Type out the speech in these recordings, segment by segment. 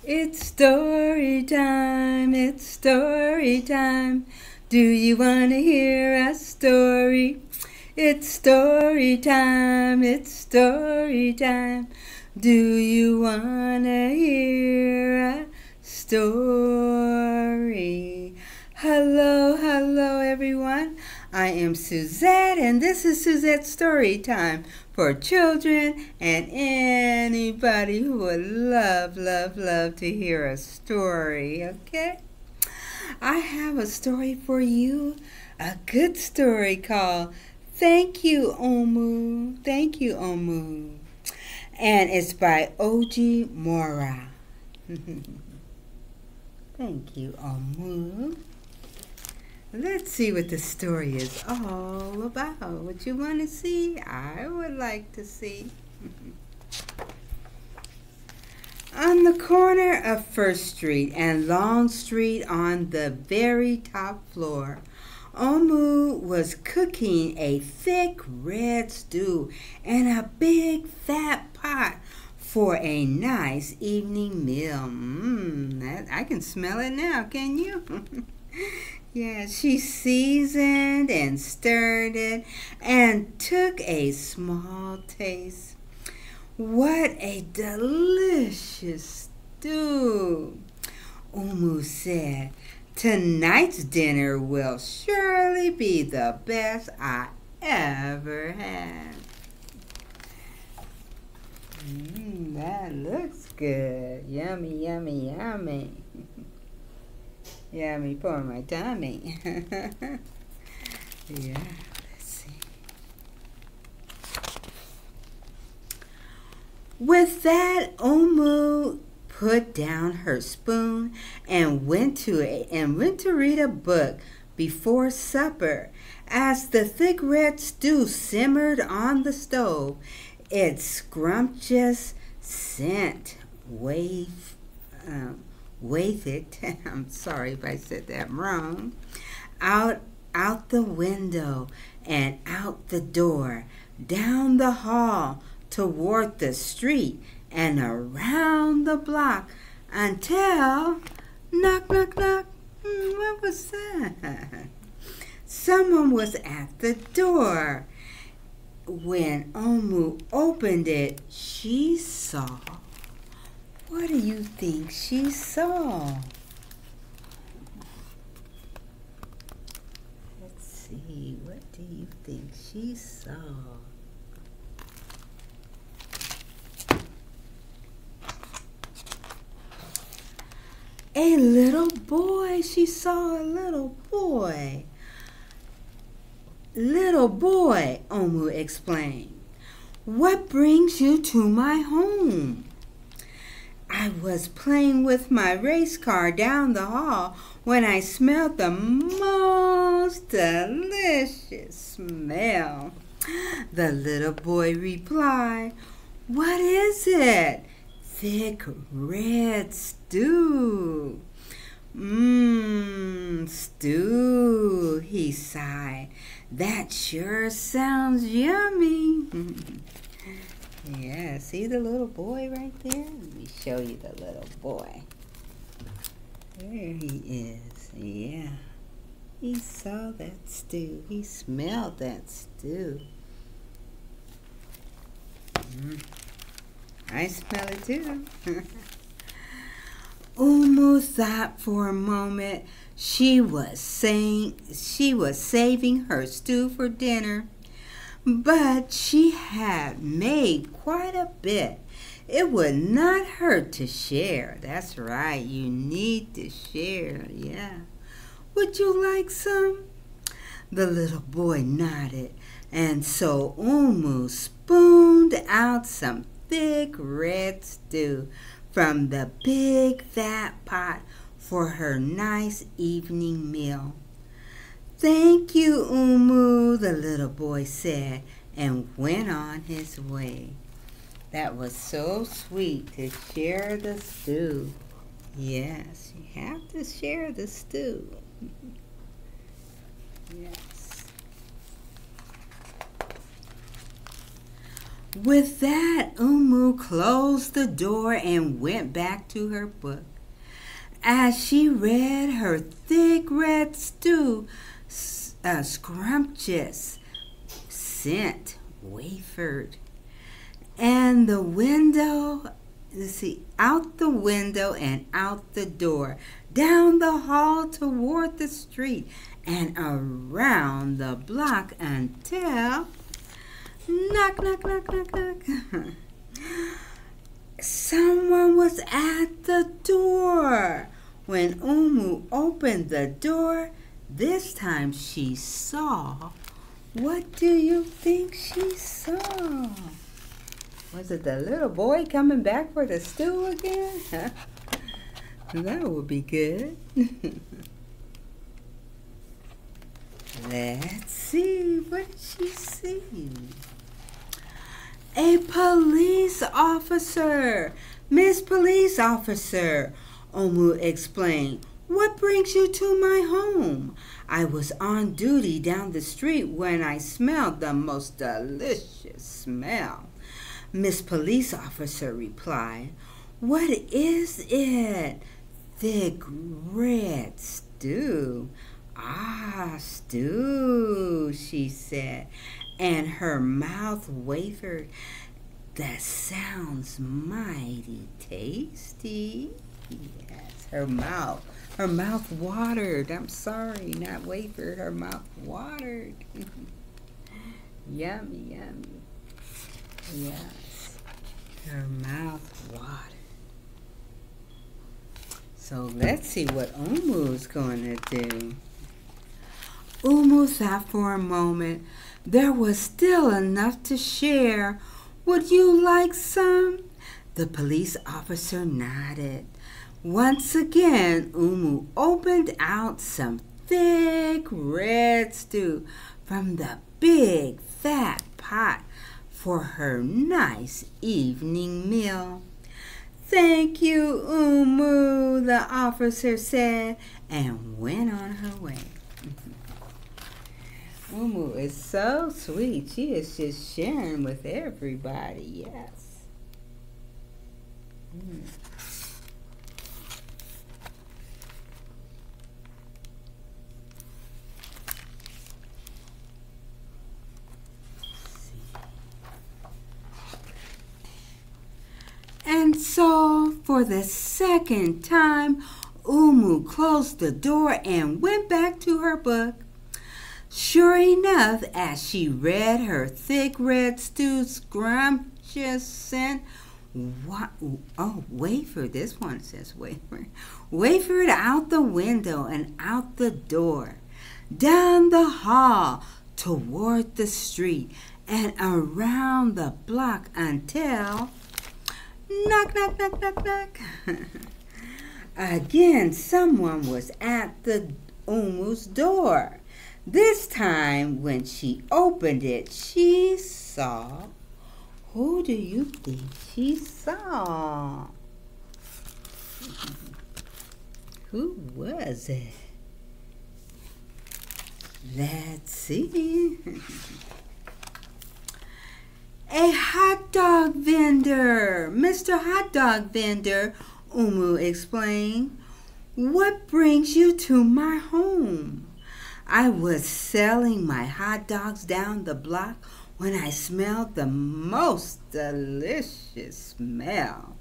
It's story time, it's story time. Do you want to hear a story? It's story time, it's story time. Do you want to hear a story? Hello everyone. I am Suesette and this is Suesette Story Time for children and anybody who would love to hear a story, okay? I have a story for you, a good story called Thank You, Omu. Thank You, Omu. And it's by Oge Mora. Thank you, Omu. Let's see what the story is all about. What you want to see? I would like to see. On the corner of First Street and Long Street on the very top floor, Omu was cooking a thick red stew in a big fat pot for a nice evening meal. I can smell it now, can you? Yeah, she seasoned and stirred it and took a small taste. What a delicious stew! Omu said, tonight's dinner will surely be the best I ever had. That looks good. Yummy, yummy, yummy. Yummy for my tummy. Yeah, let's see. With that, Omu put down her spoon and went to read a book before supper. As the thick red stew simmered on the stove, its scrumptious scent wafted. I'm sorry if I said that wrong. Out the window and out the door, down the hall toward the street and around the block until knock, knock, knock. What was that? Someone was at the door. When Omu opened it, she saw. What do you think she saw? Let's see. What do you think she saw? A little boy. She saw a little boy. Little boy, Omu explained. What brings you to my home? I was playing with my race car down the hall when I smelled the most delicious smell. The little boy replied, what is it? Thick red stew. Stew, he sighed. That sure sounds yummy. Yeah, see the little boy right there? Let me show you the little boy. There he is. Yeah. He saw that stew. He smelled that stew. I smell it too. Omu thought for a moment. She was saving her stew for dinner. But she had made quite a bit. It would not hurt to share. That's right, you need to share, yeah. Would you like some? The little boy nodded, and so Omu spooned out some thick red stew from the big fat pot for her nice evening meal. Thank you, Omu, the little boy said, and went on his way. That was so sweet to share the stew. Yes, you have to share the stew. Yes. With that, Umu closed the door and went back to her book. As she read, her thick red stew, scrumptious scent wavered. And the window, out the window and out the door, down the hall toward the street, and around the block until knock, knock, knock, knock, knock. Someone was at the door. When Umu opened the door, this time she saw. What do you think she saw? Was it the little boy coming back for the stew again? That would be good. Let's see. What did she see? A police officer. Miss Police Officer, Umu explained. What brings you to my home? I was on duty down the street when I smelled the most delicious smell. Miss Police Officer replied. What is it? Thick red stew. Ah, stew, she said, and her mouth wavered. That sounds mighty tasty. Yes, her mouth watered. I'm sorry, not wavered. Her mouth watered. Yummy, yummy. Yes, her mouth watered. So let's see what Umu's going to do. Umu thought for a moment. There was still enough to share. Would you like some? The police officer nodded. Once again, Umu opened out some thick red stew from the big fat pot for her nice evening meal. Thank you, Umu, the officer said, and went on her way. Umu is so sweet. She is just sharing with everybody. Yes. And so, for the second time, Umu closed the door and went back to her book. Sure enough, as she read, her thick red stew, scrumptious scent, wavered. This one says wavered. Wavered out the window and out the door, down the hall toward the street, and around the block until knock, knock, knock, knock, knock. Again, someone was at the Umu's door. This time, when she opened it, she saw. Who do you think she saw? Who was it? Let's see. A hot dog vendor. Mr. Hot Dog Vendor, Umu explained. What brings you to my home? I was selling my hot dogs down the block when I smelled the most delicious smell.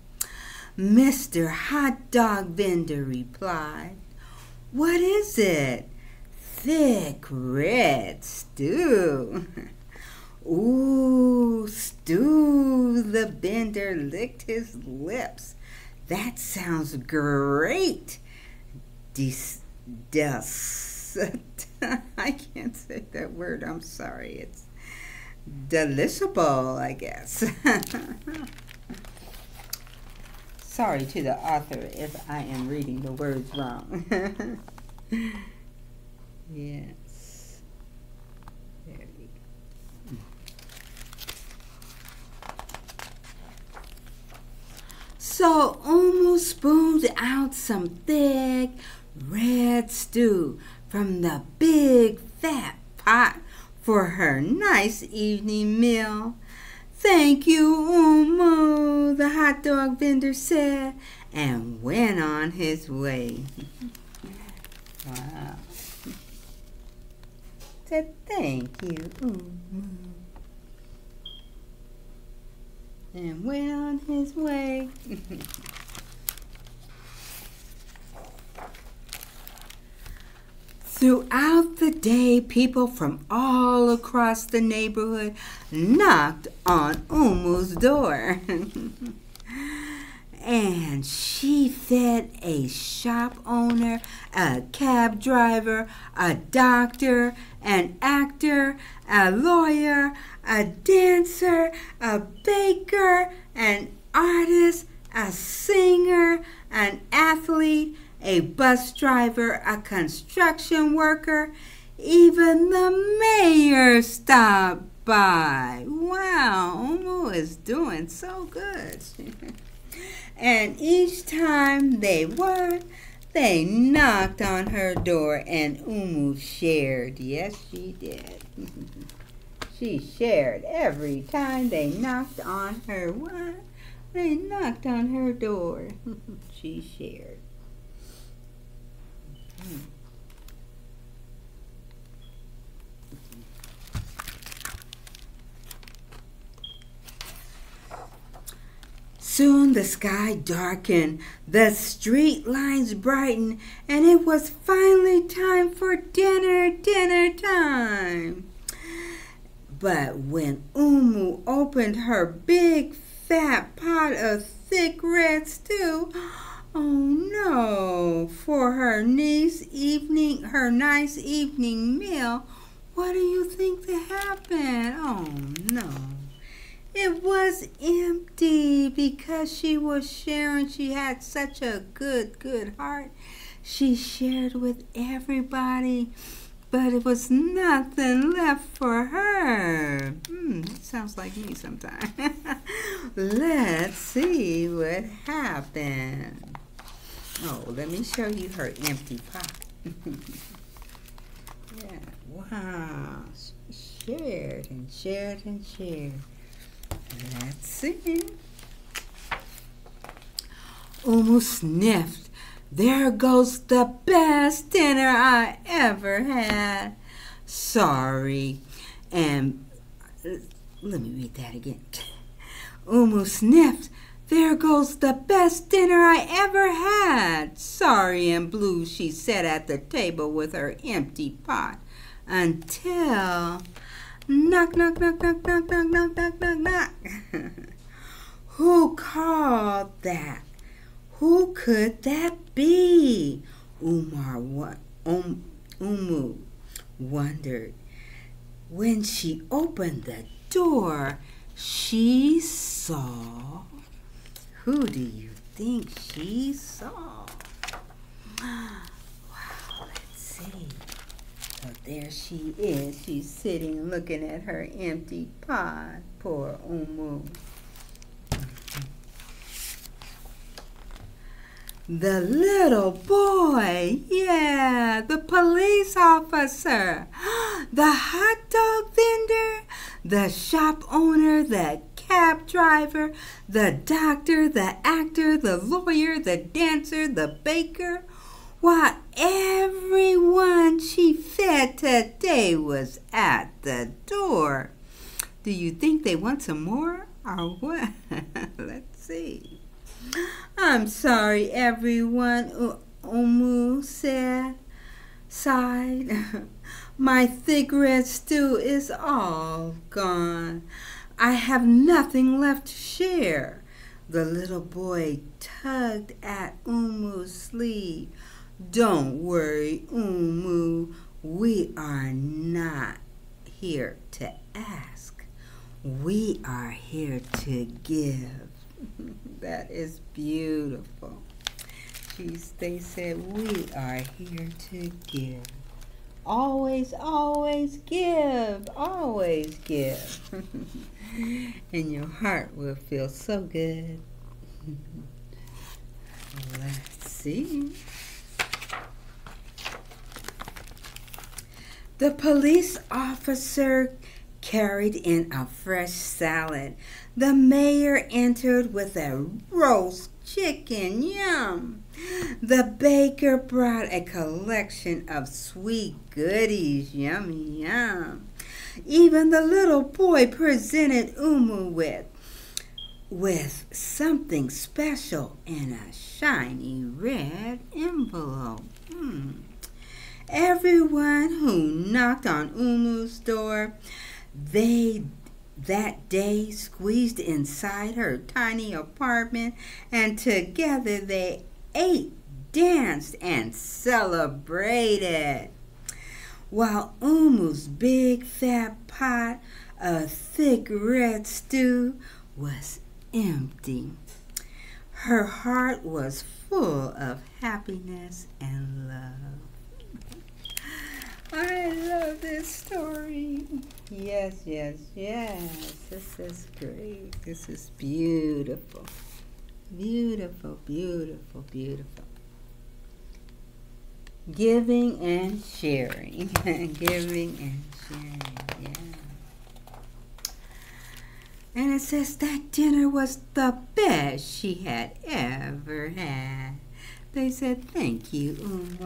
Mr. Hot Dog Vendor replied. What is it? Thick red stew. Ooh, stew, the vendor licked his lips. That sounds great. I can't say that word, I'm sorry. It's deliciousable, I guess. Sorry to the author if I am reading the words wrong. Yes. There we go. So Umu spooned out some thick red stew from the big fat pot for her nice evening meal. "Thank you, Umu," the hot dog vendor said, and went on his way. Wow. Said, "Thank you, Umu," and went on his way. Throughout the day, people from all across the neighborhood knocked on Umu's door. And she fed a shop owner, a cab driver, a doctor, an actor, a lawyer, a dancer, a baker, an artist, a singer, an athlete, a bus driver, a construction worker. Even the mayor stopped by. Wow, Umu is doing so good. And each time they knocked on her door, and Umu shared. Yes, she did. She shared every time they knocked on her. What? They knocked on her door. She shared. Soon the sky darkened, the street lights brightened, and it was finally time for dinner time. But when Umu opened her big fat pot of thick red stew, oh no, for her nice evening meal, what do you think that happened? Oh no. It was empty because she was sharing. She had such a good heart. She shared with everybody, but it was nothing left for her. It sounds like me sometimes. Let's see what happened. Oh, let me show you her empty pot. Yeah, wow. She shared and shared and shared. Let's see. Umu sniffed. There goes the best dinner I ever had. Sorry. And let me read that again. Umu sniffed. There goes the best dinner I ever had. Sorry and blue, she sat at the table with her empty pot until... Knock, knock, knock, knock, knock, knock, knock, knock, knock, knock. Who called that? Who could that be? Umu wondered. When she opened the door, she saw... Who do you think she saw? Wow, let's see. So there she is. She's sitting looking at her empty pot. Poor Umu. The little boy. Yeah, the police officer. The hot dog vendor. The shop owner. The cab driver. The doctor. The actor. The lawyer. The dancer. The baker. Why, everyone she fed today was at the door. Do you think they want some more or what? Let's see. I'm sorry, everyone, Umu sighed. My thick red stew is all gone. I have nothing left to share. The little boy tugged at Umu's sleeve. Don't worry, Umu. We are not here to ask. We are here to give. That is beautiful. They said we are here to give. Always, always give. Always give. And your heart will feel so good. Let's see. The police officer carried in a fresh salad. The mayor entered with a roast chicken. Yum! The baker brought a collection of sweet goodies. Yummy, yum. Even the little boy presented Umu with something special in a shiny red envelope. Everyone who knocked on Umu's door, that day squeezed inside her tiny apartment, and together they ate, danced, and celebrated. While Umu's big fat pot of thick red stew was empty, her heart was full of happiness and love. I love this story. Yes, yes, yes. This is great. This is beautiful. Beautiful, beautiful, beautiful. Giving and sharing. Giving and sharing, yeah. And it says that dinner was the best she had ever had. They said, thank you, Umu.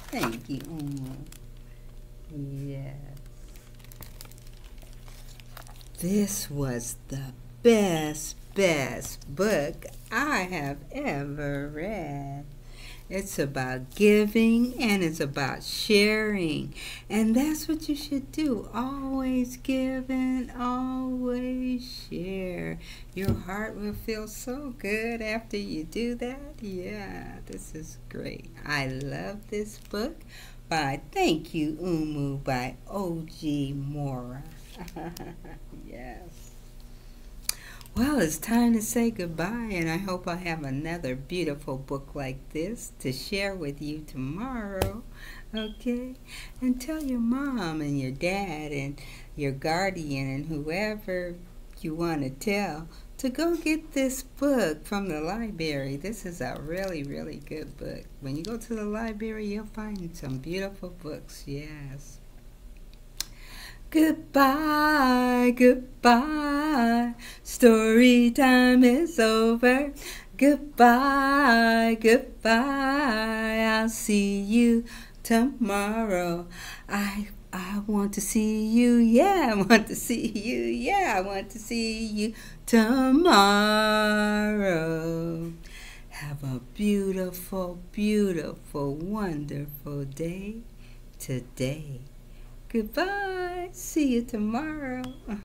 Thank you, Umu. Yes. This was the best book I have ever read. It's about giving and it's about sharing. And that's what you should do. Always give and always share. Your heart will feel so good after you do that. Yeah, this is great. I love this book by Thank You, Umu by Oge Mora. Yes. Well, it's time to say goodbye, and I hope I have another beautiful book like this to share with you tomorrow, okay? And tell your mom and your dad and your guardian and whoever you want to tell to go get this book from the library. This is a really, really good book. When you go to the library, you'll find some beautiful books, yes. Goodbye, goodbye, story time is over. Goodbye, goodbye, I'll see you tomorrow. I want to see you, yeah, I want to see you, yeah, I want to see you tomorrow. Have a beautiful, beautiful, wonderful day today. Goodbye. See you tomorrow.